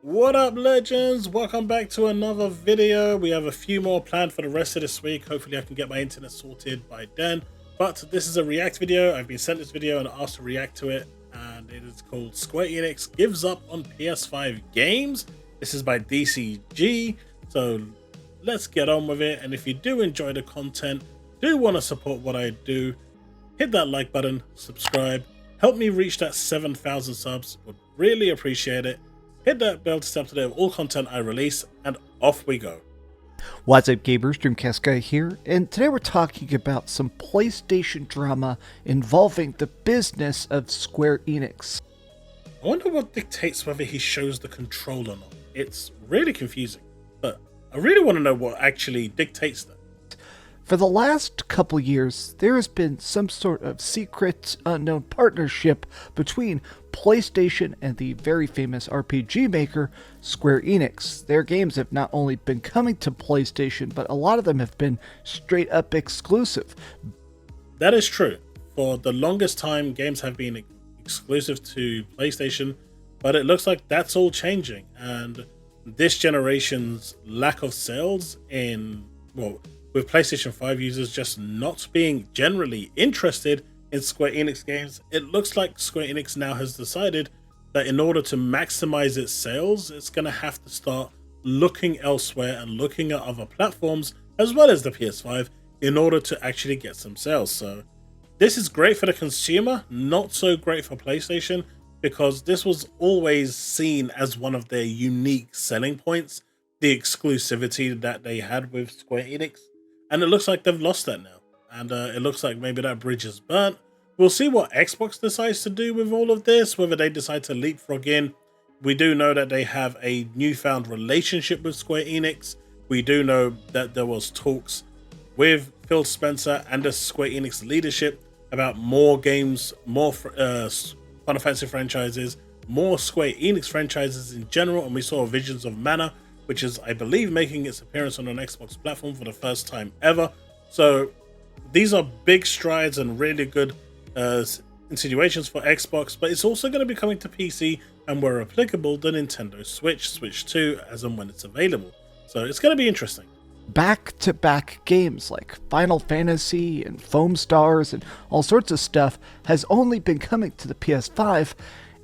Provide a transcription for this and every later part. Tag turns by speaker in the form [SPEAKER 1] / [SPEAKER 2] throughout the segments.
[SPEAKER 1] What up, legends? Welcome back to another video. We have a few more planned for the rest of this week. Hopefully I can get my internet sorted by then. But this is a react video. I've been sent this video and asked to react to it, and it is called Square Enix Gives Up on PS5 Games. This is by DCG, so let's get on with it. And if you do enjoy the content, do want to support what I do, hit that like button, subscribe, help me reach that 7,000 subs. Would really appreciate it. Hit that bell to stay up to date with all content I release, and off we go.
[SPEAKER 2] What's up, gamers? DreamcastGuy here, and today we're talking about some PlayStation drama involving the business of Square Enix.
[SPEAKER 1] I wonder what dictates whether he shows the control or not. It's really confusing, but I really want to know what actually dictates that.
[SPEAKER 2] For the last couple years, there has been some sort of secret, unknown partnership between PlayStation and the very famous RPG maker, Square Enix. Their games have not only been coming to PlayStation, but a lot of them have been straight up exclusive.
[SPEAKER 1] That is true. For the longest time, games have been exclusive to PlayStation, but it looks like that's all changing. And this generation's lack of sales with PlayStation 5 users just not being generally interested in Square Enix games, it looks like Square Enix now has decided that in order to maximize its sales, it's going to have to start looking elsewhere and looking at other platforms as well as the PS5 in order to actually get some sales. So this is great for the consumer, not so great for PlayStation, because this was always seen as one of their unique selling points, the exclusivity that they had with Square Enix. And it looks like they've lost that now. And it looks like maybe that bridge is burnt. We'll see what Xbox decides to do with all of this, whether they decide to leapfrog in. We do know that they have a newfound relationship with Square Enix. We do know that there was talks with Phil Spencer and the Square Enix leadership about more games, more Final Fantasy franchises, more Square Enix franchises in general. And we saw Visions of Mana, which is, I believe, making its appearance on an Xbox platform for the first time ever. So these are big strides and really good insinuations for Xbox, but it's also going to be coming to PC and, where applicable, the Nintendo Switch, Switch 2, as and when it's available. So it's going to be interesting.
[SPEAKER 2] Back-to-back games like Final Fantasy and Foam Stars and all sorts of stuff has only been coming to the PS5.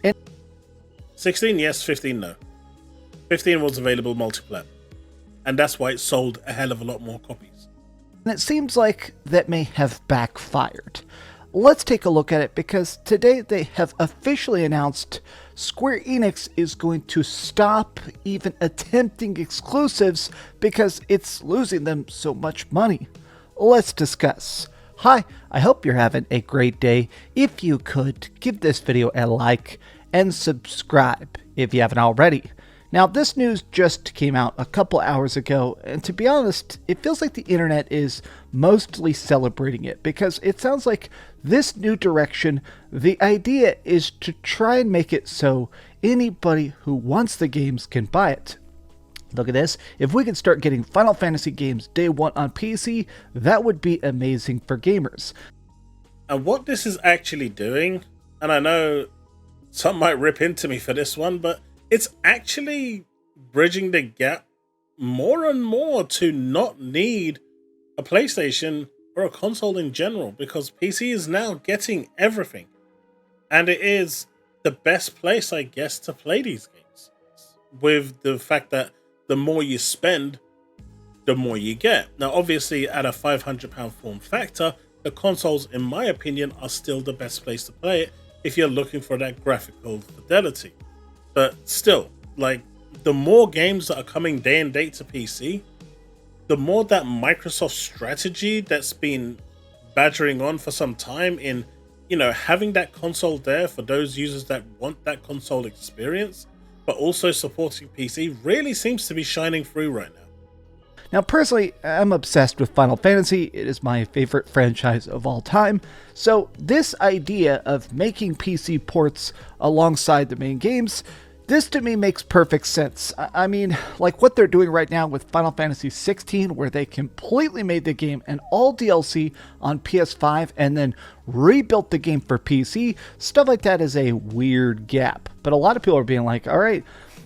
[SPEAKER 2] And
[SPEAKER 1] 16, yes. 15, no. 15 was available multiplayer, and that's why it sold a hell of a lot more copies.
[SPEAKER 2] And it seems like that may have backfired. Let's take a look at it, because today they have officially announced Square Enix is going to stop even attempting exclusives because it's losing them so much money. Let's discuss. Hi, I hope you're having a great day. If you could, give this video a like and subscribe if you haven't already. Now, this news just came out a couple hours ago, and to be honest, it feels like the internet is mostly celebrating it, because it sounds like this new direction, the idea is to try and make it so anybody who wants the games can buy it. Look at this. If we could start getting Final Fantasy games day one on PC, that would be amazing for gamers.
[SPEAKER 1] And what this is actually doing, and I know some might rip into me for this one, but it's actually bridging the gap more and more to not need a PlayStation or a console in general, because PC is now getting everything. And it is the best place, I guess, to play these games, with the fact that the more you spend, the more you get. Now, obviously, at a £500 form factor, the consoles, in my opinion, are still the best place to play it if you're looking for that graphical fidelity. But still, like, the more games that are coming day and date to PC, the more that Microsoft strategy that's been badgering on for some time in, having that console there for those users that want that console experience, but also supporting PC, really seems to be shining through right now.
[SPEAKER 2] Now, personally, I'm obsessed with Final Fantasy. It is my favorite franchise of all time. So this idea of making PC ports alongside the main games, this to me makes perfect sense. I mean, like what they're doing right now with Final Fantasy 16, where they completely made the game and all DLC on PS5 and then rebuilt the game for PC, stuff like that is a weird gap. But a lot of people are being like, all right,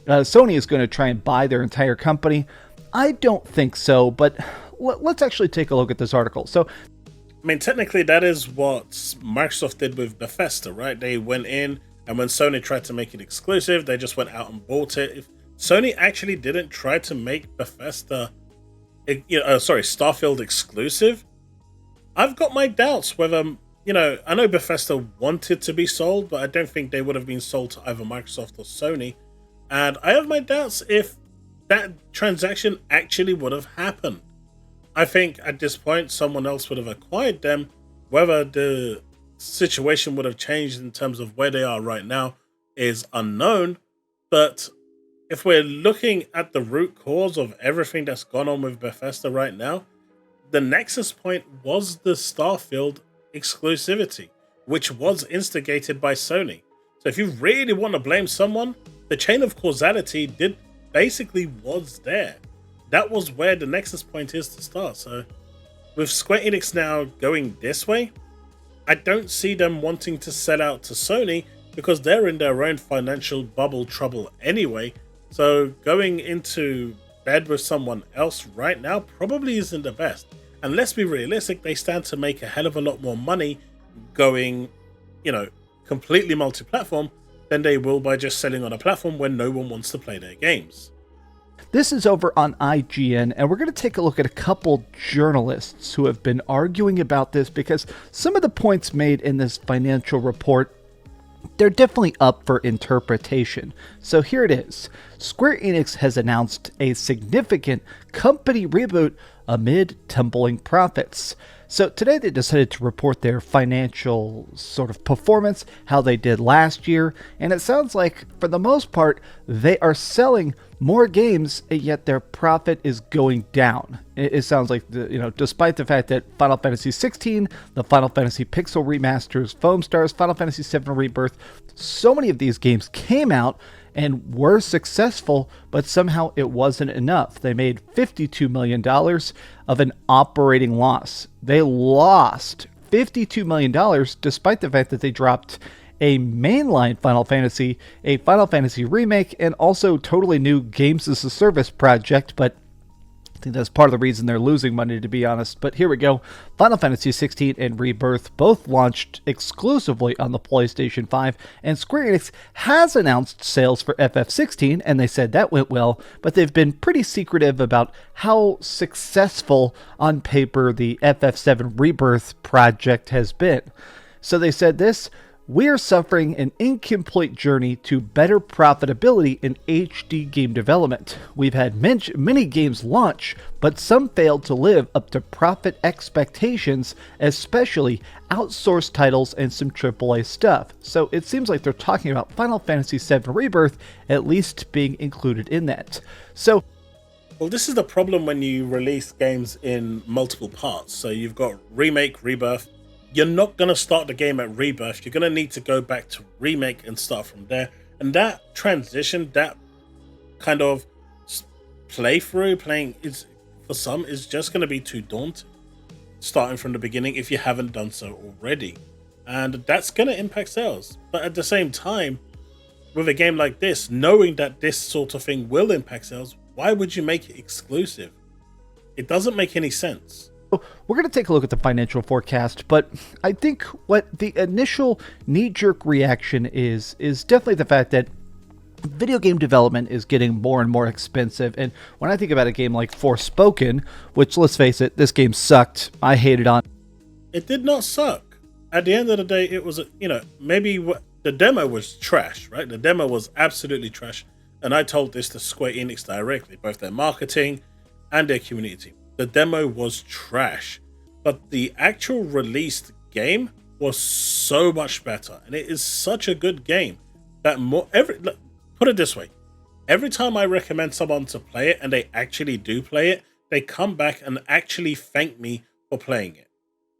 [SPEAKER 2] Sony is going to try and buy their entire company. I don't think so, but let's actually take a look at this article. So,
[SPEAKER 1] I mean, technically, that is what Microsoft did with Bethesda, right? They went in, and when Sony tried to make it exclusive, they just went out and bought it. If Sony actually didn't try to make Bethesda, Starfield exclusive, I've got my doubts whether, I know Bethesda wanted to be sold, but I don't think they would have been sold to either Microsoft or Sony. And I have my doubts if that transaction actually would have happened. I think at this point, someone else would have acquired them. Whether the situation would have changed in terms of where they are right now is unknown. But if we're looking at the root cause of everything that's gone on with Bethesda right now, the nexus point was the Starfield exclusivity, which was instigated by Sony. So if you really want to blame someone, the chain of causality was there. That was where the nexus point is to start. So with Square Enix now going this way, I don't see them wanting to sell out to Sony because they're in their own financial bubble trouble anyway. So going into bed with someone else right now probably isn't the best. And let's be realistic, they stand to make a hell of a lot more money going, completely multi-platform than they will by just selling on a platform where no one wants to play their games.
[SPEAKER 2] This is over on IGN, and we're going to take a look at a couple journalists who have been arguing about this because some of the points made in this financial report, they're definitely up for interpretation. So here it is. Square Enix has announced a significant company reboot amid tumbling profits. So today they decided to report their financial sort of performance, how they did last year, and it sounds like for the most part they are selling more games, yet their profit is going down. It sounds like, despite the fact that Final Fantasy 16, the Final Fantasy Pixel Remasters, Foam Stars, Final Fantasy 7 Rebirth, so many of these games came out and were successful, but somehow it wasn't enough. They made $52 million of an operating loss. They lost $52 million despite the fact that they dropped a mainline Final Fantasy, a Final Fantasy remake, and also totally new games as a service project, but I think that's part of the reason they're losing money, to be honest. But here we go. Final Fantasy 16 and Rebirth both launched exclusively on the PlayStation 5, and Square Enix has announced sales for FF16, and they said that went well, but they've been pretty secretive about how successful on paper the FF7 Rebirth project has been. So they said this: "We are suffering an incomplete journey to better profitability in HD game development. We've had many games launch, but some failed to live up to profit expectations, especially outsourced titles and some AAA stuff." So it seems like they're talking about Final Fantasy VII Rebirth at least being included in that. So,
[SPEAKER 1] well, this is the problem when you release games in multiple parts. So you've got Remake, Rebirth. You're not going to start the game at Rebirth. You're going to need to go back to Remake and start from there. And that transition, that kind of playing is, for some, is just going to be too daunting, starting from the beginning if you haven't done so already. And that's going to impact sales. But at the same time, with a game like this, knowing that this sort of thing will impact sales, why would you make it exclusive? It doesn't make any sense.
[SPEAKER 2] We're going to take a look at the financial forecast, but I think what the initial knee-jerk reaction is definitely the fact that video game development is getting more and more expensive. And when I think about a game like Forspoken, which, let's face it, this game sucked. I hated on.
[SPEAKER 1] It did not suck. At the end of the day, it was, maybe the demo was trash, right? The demo was absolutely trash. And I told this to Square Enix directly, both their marketing and their community. The demo was trash, but the actual released game was so much better, and it is such a good game that put it this way, every time I recommend someone to play it and they actually do play it, they come back and actually thank me for playing it.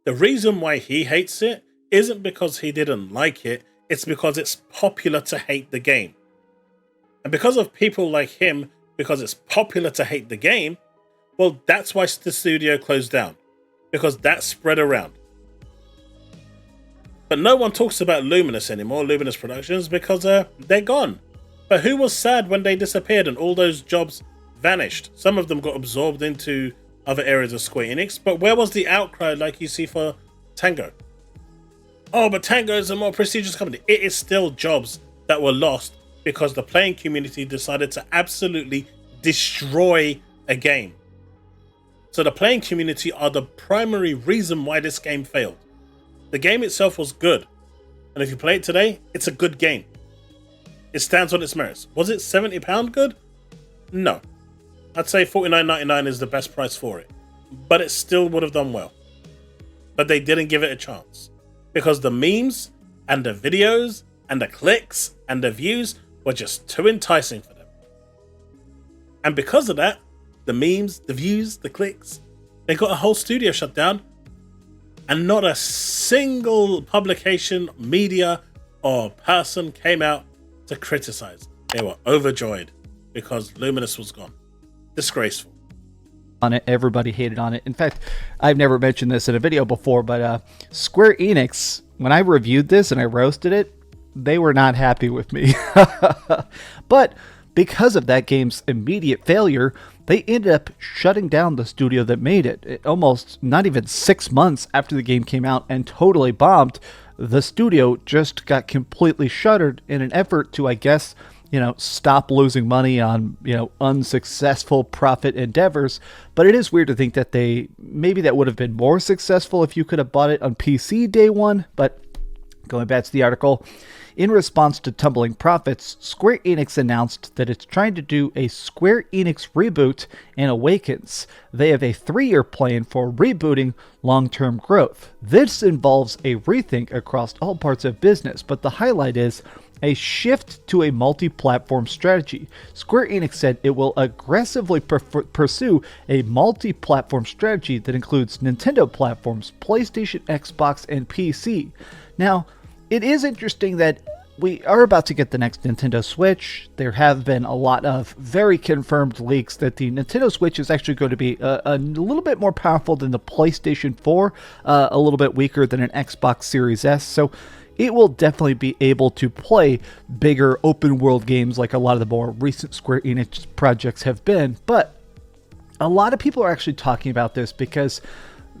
[SPEAKER 1] The reason why he hates it isn't because he didn't like it, it's because it's popular to hate the game. And because of people like him, because it's popular to hate the game, well, that's why the studio closed down, because that spread around. But no one talks about Luminous anymore, Luminous Productions, because they're gone. But who was sad when they disappeared and all those jobs vanished? Some of them got absorbed into other areas of Square Enix, but where was the outcry like you see for Tango? Oh, but Tango is a more prestigious company. It is still jobs that were lost because the playing community decided to absolutely destroy a game. So the playing community are the primary reason why this game failed. The game itself was good, and if you play it today, it's a good game. It stands on its merits. Was it £70 good? No. I'd say $49.99 is the best price for it, but it still would have done well. But they didn't give it a chance because the memes and the videos and the clicks and the views were just too enticing for them. And because of that, the memes, the views, the clicks, they got a whole studio shut down, and not a single publication, media, or person came out to criticize. They were overjoyed because Luminous was gone. Disgraceful.
[SPEAKER 2] On it, everybody hated on it. In fact, I've never mentioned this in a video before, but Square Enix, when I reviewed this and I roasted it, they were not happy with me. But because of that game's immediate failure, they ended up shutting down the studio that made it. Almost not even 6 months after the game came out and totally bombed, the studio just got completely shuttered in an effort to, I guess, stop losing money on, unsuccessful profit endeavors. But it is weird to think that maybe that would have been more successful if you could have bought it on PC day one. But going back to the article, in response to tumbling profits, Square Enix announced that it's trying to do a Square Enix reboot and awakens. They have a 3-year plan for rebooting long-term growth. This involves a rethink across all parts of business, but the highlight is a shift to a multi-platform strategy. Square Enix said it will aggressively pursue a multi-platform strategy that includes Nintendo platforms, PlayStation, Xbox, and PC. Now, it is interesting that we are about to get the next Nintendo Switch. There have been a lot of very confirmed leaks that the Nintendo Switch is actually going to be a little bit more powerful than the PlayStation 4, a little bit weaker than an Xbox Series S. So it will definitely be able to play bigger open world games like a lot of the more recent Square Enix projects have been. But a lot of people are actually talking about this because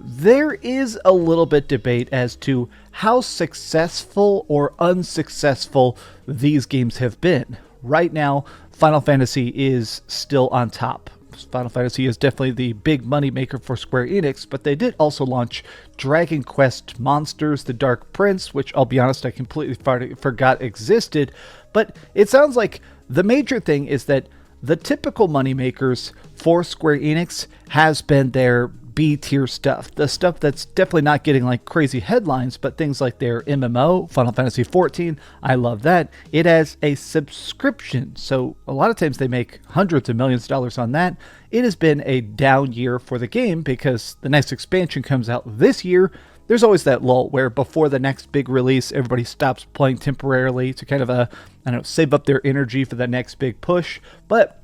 [SPEAKER 2] there is a little bit debate as to how successful or unsuccessful these games have been. Right now, Final Fantasy is still on top. Final Fantasy is definitely the big money maker for Square Enix, but they did also launch Dragon Quest Monsters, The Dark Prince, which I'll be honest, I completely forgot existed. But it sounds like the major thing is that the typical money makers for Square Enix has been their B-tier stuff. The stuff that's definitely not getting like crazy headlines, but things like their MMO, Final Fantasy XIV, I love that. It has a subscription, so a lot of times they make hundreds of millions of dollars on that. It has been a down year for the game because the next expansion comes out this year. There's always that lull where before the next big release, everybody stops playing temporarily to kind of save up their energy for the next big push. But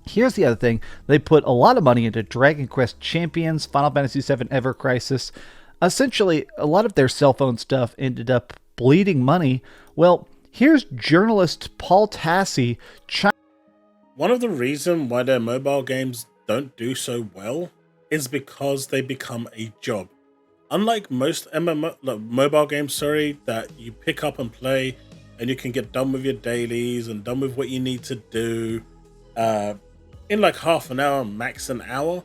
[SPEAKER 2] here's the other thing. They put a lot of money into Dragon Quest Champions, Final Fantasy VII Ever Crisis. Essentially, a lot of their cell phone stuff ended up bleeding money. Well, here's journalist Paul Tassi.
[SPEAKER 1] One of the reasons why their mobile games don't do so well is because they become a job. Unlike most mobile games, that you pick up and play and you can get done with your dailies and done with what you need to do in like half an hour, max an hour.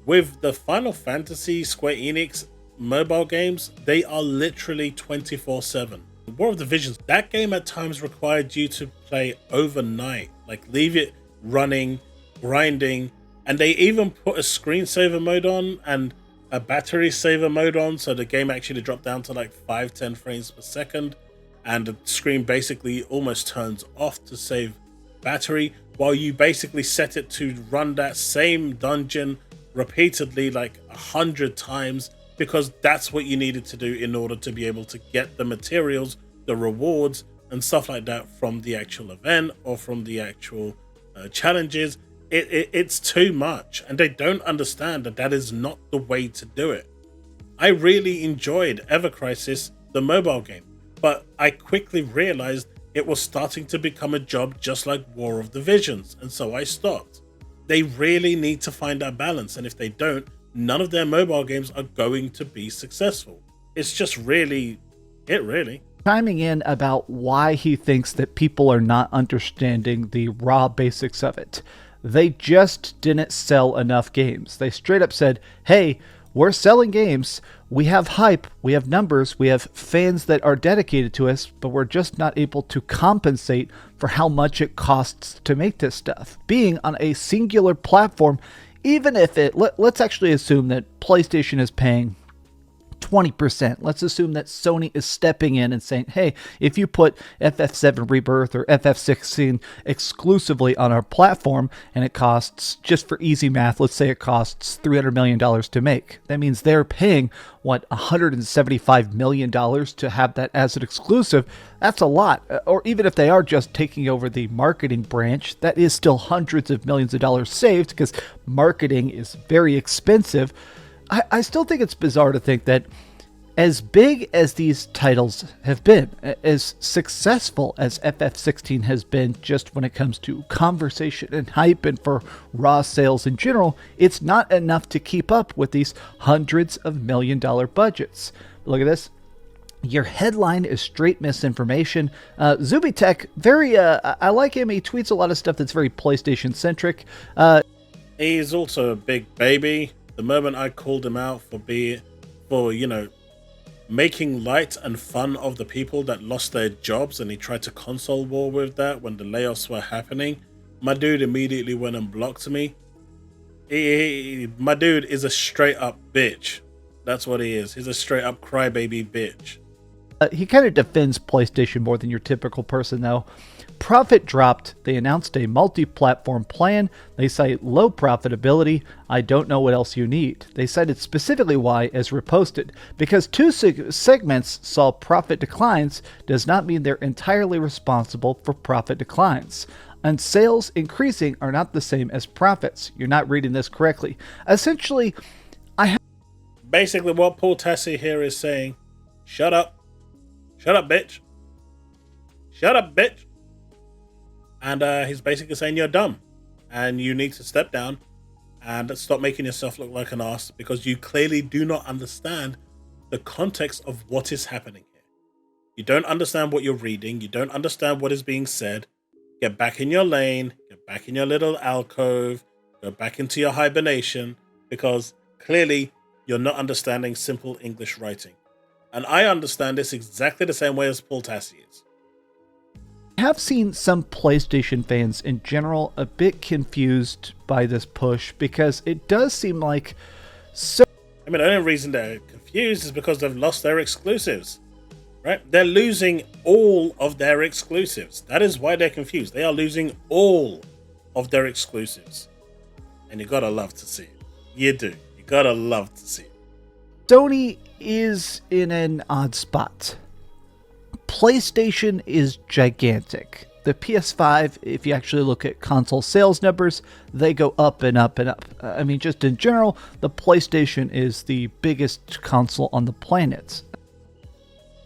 [SPEAKER 1] With the Final Fantasy Square Enix mobile games, they are literally 24/7. War of the Visions, that game at times required you to play overnight, like leave it running, grinding, and they even put a screensaver mode on and a battery saver mode on, so the game actually dropped down to like 5-10 frames per second, and the screen basically almost turns off to save battery, while you basically set it to run that same dungeon repeatedly like 100 times, because that's what you needed to do in order to be able to get the materials, the rewards and stuff like that from the actual event or from the actual challenges. It's too much, and they don't understand that that is not the way to do it. I really enjoyed Ever Crisis, the mobile game, but I quickly realized it was starting to become a job just like War of the Visions, and so I stopped. They really need to find that balance, and if they don't, none of their mobile games are going to be successful. It's just really it, really.
[SPEAKER 2] Chiming in about why he thinks that people are not understanding the raw basics of it. They just didn't sell enough games. They straight up said, hey, we're selling games, we have hype, we have numbers, we have fans that are dedicated to us, but we're just not able to compensate for how much it costs to make this stuff. Being on a singular platform, even if let's actually assume that PlayStation is paying 20%. Let's assume that Sony is stepping in and saying, hey, if you put FF7 Rebirth or FF16 exclusively on our platform and it costs, just for easy math, let's say it costs $300 million to make. That means they're paying, $175 million to have that as an exclusive. That's a lot. Or even if they are just taking over the marketing branch, that is still hundreds of millions of dollars saved because marketing is very expensive. I still think it's bizarre to think that as big as these titles have been, as successful as FF16 has been just when it comes to conversation and hype and for raw sales in general, it's not enough to keep up with these hundreds of million-dollar budgets. Look at this. Your headline is straight misinformation. Zubitech, I like him. He tweets a lot of stuff that's very PlayStation-centric.
[SPEAKER 1] He's also a big baby. The moment I called him out for making light and fun of the people that lost their jobs, and he tried to console war with that when the layoffs were happening, my dude immediately went and blocked me. My dude is a straight up bitch. That's what he is. He's a straight up crybaby bitch.
[SPEAKER 2] He kind of defends PlayStation more than your typical person, though. Profit dropped. They announced a multi-platform plan. They cite low profitability. I don't know what else you need. They cited specifically why as reposted. Because two segments saw profit declines does not mean they're entirely responsible for profit declines. And sales increasing are not the same as profits. You're not reading this correctly. Essentially,
[SPEAKER 1] basically what Paul Tassi here is saying, shut up. Shut up, bitch. Shut up, bitch. And he's basically saying you're dumb and you need to step down and stop making yourself look like an ass because you clearly do not understand the context of what is happening here. You don't understand what you're reading. You don't understand what is being said. Get back in your lane. Get back in your little alcove. Go back into your hibernation because clearly you're not understanding simple English writing. And I understand this exactly the same way as Paul Tassi is.
[SPEAKER 2] I have seen some PlayStation fans in general a bit confused by this push because it does seem like
[SPEAKER 1] the only reason they're confused is because they've lost their exclusives, right? They're losing all of their exclusives. That is why they're confused. They are losing all of their exclusives. And you gotta love to see it. You do. You gotta love to see it.
[SPEAKER 2] Sony is in an odd spot. PlayStation is gigantic. The PS5, if you actually look at console sales numbers, they go up and up and up. Just in general, the PlayStation is the biggest console on the planet.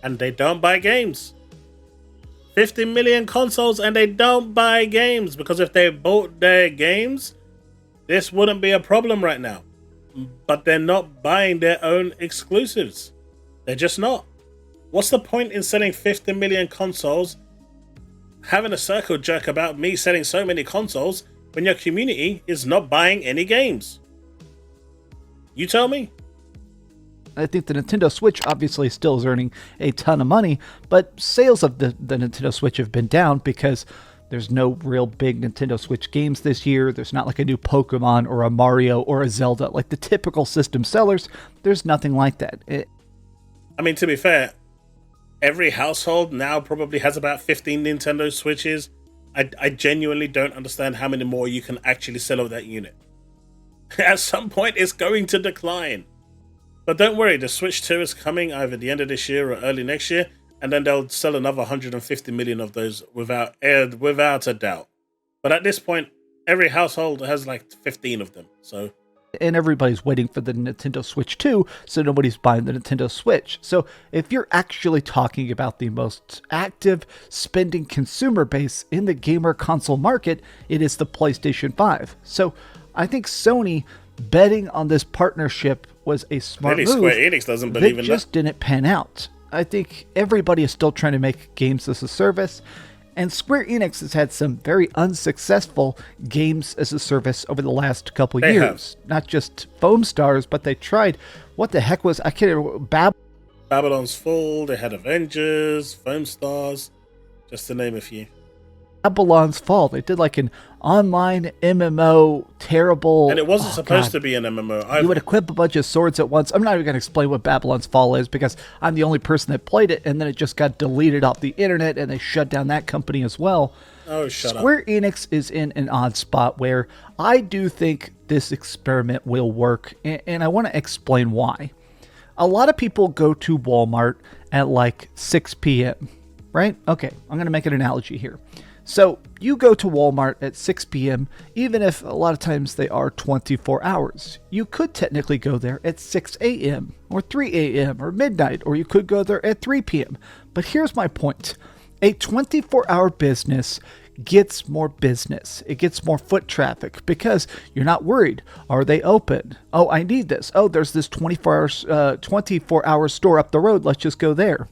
[SPEAKER 1] And they don't buy games. 50 million consoles and they don't buy games, because if they bought their games, this wouldn't be a problem right now. But they're not buying their own exclusives. They're just not. What's the point in selling 50 million consoles, having a circle jerk about me selling so many consoles, when your community is not buying any games? You tell me.
[SPEAKER 2] I think the Nintendo Switch obviously still is earning a ton of money, but sales of the Nintendo Switch have been down because there's no real big Nintendo Switch games this year. There's not like a new Pokemon or a Mario or a Zelda like the typical system sellers. There's nothing like that.
[SPEAKER 1] To be fair, every household now probably has about 15 Nintendo Switches. I genuinely don't understand how many more you can actually sell of that unit. At some point, it's going to decline. But don't worry, the Switch 2 is coming either the end of this year or early next year, and then they'll sell another 150 million of those without a doubt. But at this point, every household has like 15 of them. So
[SPEAKER 2] and everybody's waiting for the Nintendo Switch 2, so nobody's buying the Nintendo Switch. So if you're actually talking about the most active spending consumer base in the gamer console market, it is the PlayStation 5. So I think Sony betting on this partnership was a smart move.
[SPEAKER 1] Square Enix doesn't believe in that.
[SPEAKER 2] Just didn't pan out. I think everybody is still trying to make games as a service, and Square Enix has had some very unsuccessful games as a service over the last couple years. Not just Foam Stars, but they tried, what the heck was, I can't remember,
[SPEAKER 1] Babylon's Fall, they had Avengers, Foam Stars, just to name a few.
[SPEAKER 2] Babylon's Fall. They did like an online MMO, terrible.
[SPEAKER 1] And it wasn't supposed to be an MMO either.
[SPEAKER 2] You would equip a bunch of swords at once. I'm not even going to explain what Babylon's Fall is because I'm the only person that played it, and then it just got deleted off the internet, and they shut down that company as well.
[SPEAKER 1] Oh, shut up.
[SPEAKER 2] Square Enix is in an odd spot where I do think this experiment will work, and I want to explain why. A lot of people go to Walmart at like 6 p.m., right? Okay, I'm going to make an analogy here. So you go to Walmart at 6 p.m., even if a lot of times they are 24 hours. You could technically go there at 6 a.m. or 3 a.m. or midnight, or you could go there at 3 p.m. But here's my point. A 24-hour business gets more business. It gets more foot traffic because you're not worried. Are they open? Oh, I need this. Oh, there's this 24-hour store up the road. Let's just go there.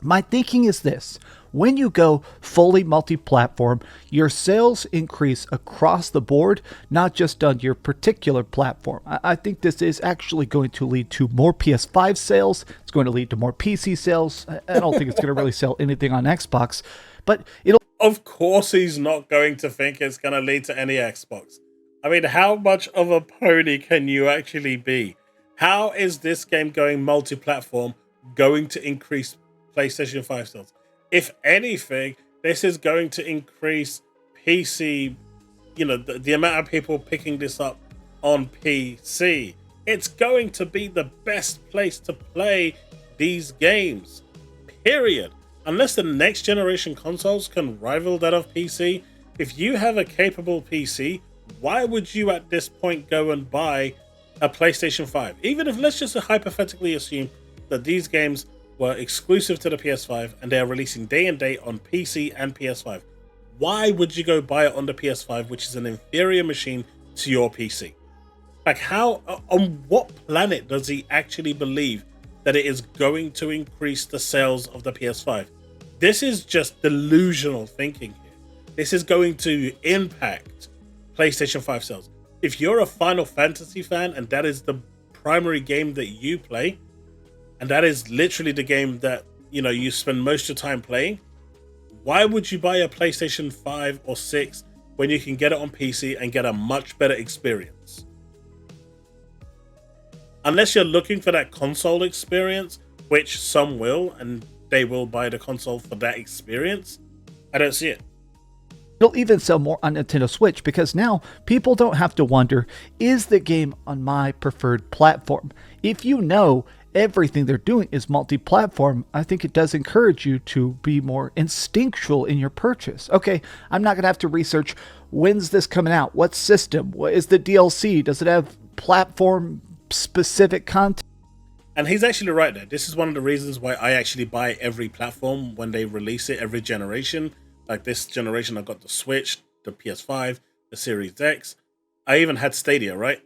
[SPEAKER 2] My thinking is this. When you go fully multi-platform, your sales increase across the board, not just on your particular platform. I think this is actually going to lead to more PS5 sales. It's going to lead to more PC sales. I don't think it's going to really sell anything on Xbox, but it'll...
[SPEAKER 1] Of course he's not going to think it's going to lead to any Xbox. I mean, how much of a pony can you actually be? How is this game going multi-platform going to increase PlayStation 5 sales? If anything, this is going to increase PC, the amount of people picking this up on PC. It's going to be the best place to play these games, period. Unless the next generation consoles can rival that of PC, if you have a capable PC, why would you at this point go and buy a PlayStation 5? Even if, let's just hypothetically assume that these games were exclusive to the PS5 and they are releasing day and date on PC and PS5. Why would you go buy it on the PS5, which is an inferior machine to your PC? Like, how, on what planet does he actually believe that it is going to increase the sales of the PS5? This is just delusional thinking here. This is going to impact PlayStation 5 sales. If you're a Final Fantasy fan and that is the primary game that you play, and that is literally the game that, you spend most of your time playing, why would you buy a PlayStation 5 or 6 when you can get it on PC and get a much better experience? Unless you're looking for that console experience, which some will, and they will buy the console for that experience, I don't see it.
[SPEAKER 2] It'll even sell more on Nintendo Switch because now people don't have to wonder, is the game on my preferred platform? If you know everything they're doing is multi-platform, I think it does encourage you to be more instinctual in your purchase. Okay, I'm not going to have to research, when's this coming out? What system? What is the DLC? Does it have platform-specific content?
[SPEAKER 1] And he's actually right there. This is one of the reasons why I actually buy every platform when they release it, every generation. Like this generation, I got the Switch, the PS5, the Series X. I even had Stadia, right?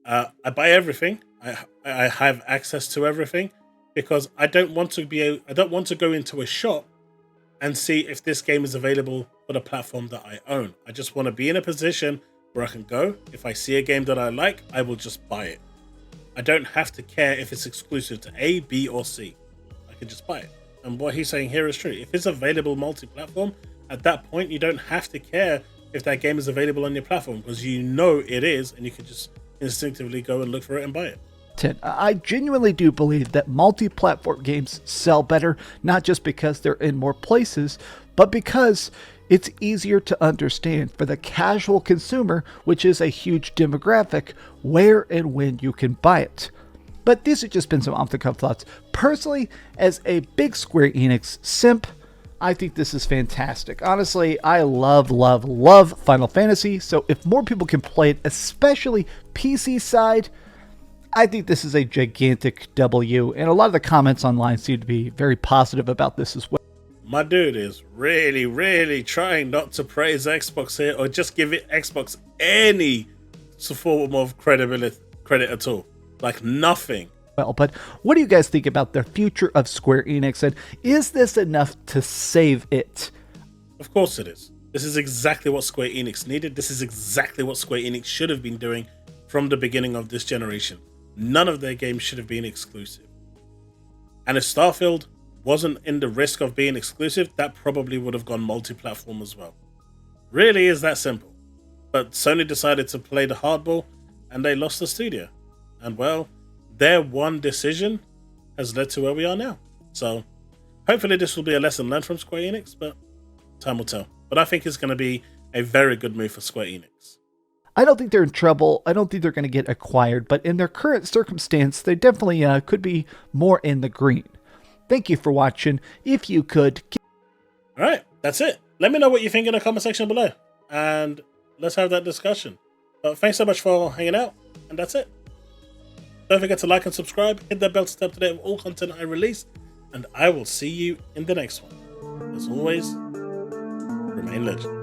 [SPEAKER 1] I buy everything. I have access to everything because I don't want to go into a shop and see if this game is available for the platform that I own. I just want to be in a position where I can go. If I see a game that I like, I will just buy it. I don't have to care if it's exclusive to A, B, or C. I can just buy it. And what he's saying here is true. If it's available multi-platform, at that point, you don't have to care if that game is available on your platform because you know it is, and you can just instinctively go and look for it and buy it.
[SPEAKER 2] I genuinely do believe that multi-platform games sell better, not just because they're in more places, but because it's easier to understand for the casual consumer, which is a huge demographic, where and when you can buy it. But these have just been some off-the-cuff thoughts. Personally, as a big Square Enix simp, I think this is fantastic. Honestly, I love, love, love Final Fantasy, so if more people can play it, especially PC side, I think this is a gigantic W, and a lot of the comments online seem to be very positive about this as well.
[SPEAKER 1] My dude is really, really trying not to praise Xbox here, or just give it Xbox any form of credit at all. Like nothing.
[SPEAKER 2] Well, but what do you guys think about the future of Square Enix, and is this enough to save it?
[SPEAKER 1] Of course it is. This is exactly what Square Enix needed. This is exactly what Square Enix should have been doing from the beginning of this generation. None of their games should have been exclusive. And if Starfield wasn't in the risk of being exclusive, that probably would have gone multi-platform as well. Really is that simple. But Sony decided to play the hardball, and they lost the studio. And well, their one decision has led to where we are now. So hopefully this will be a lesson learned from Square Enix, but time will tell. But I think it's going to be a very good move for Square Enix.
[SPEAKER 2] I don't think they're in trouble. I don't think they're going to get acquired, but in their current circumstance, they definitely could be more in the green. Thank you for watching. If you could...
[SPEAKER 1] Alright, that's it. Let me know what you think in the comment section below, and let's have that discussion. Thanks so much for hanging out, and that's it. Don't forget to like and subscribe, hit that bell to stay up to date with all content I release, and I will see you in the next one. As always, remain legend.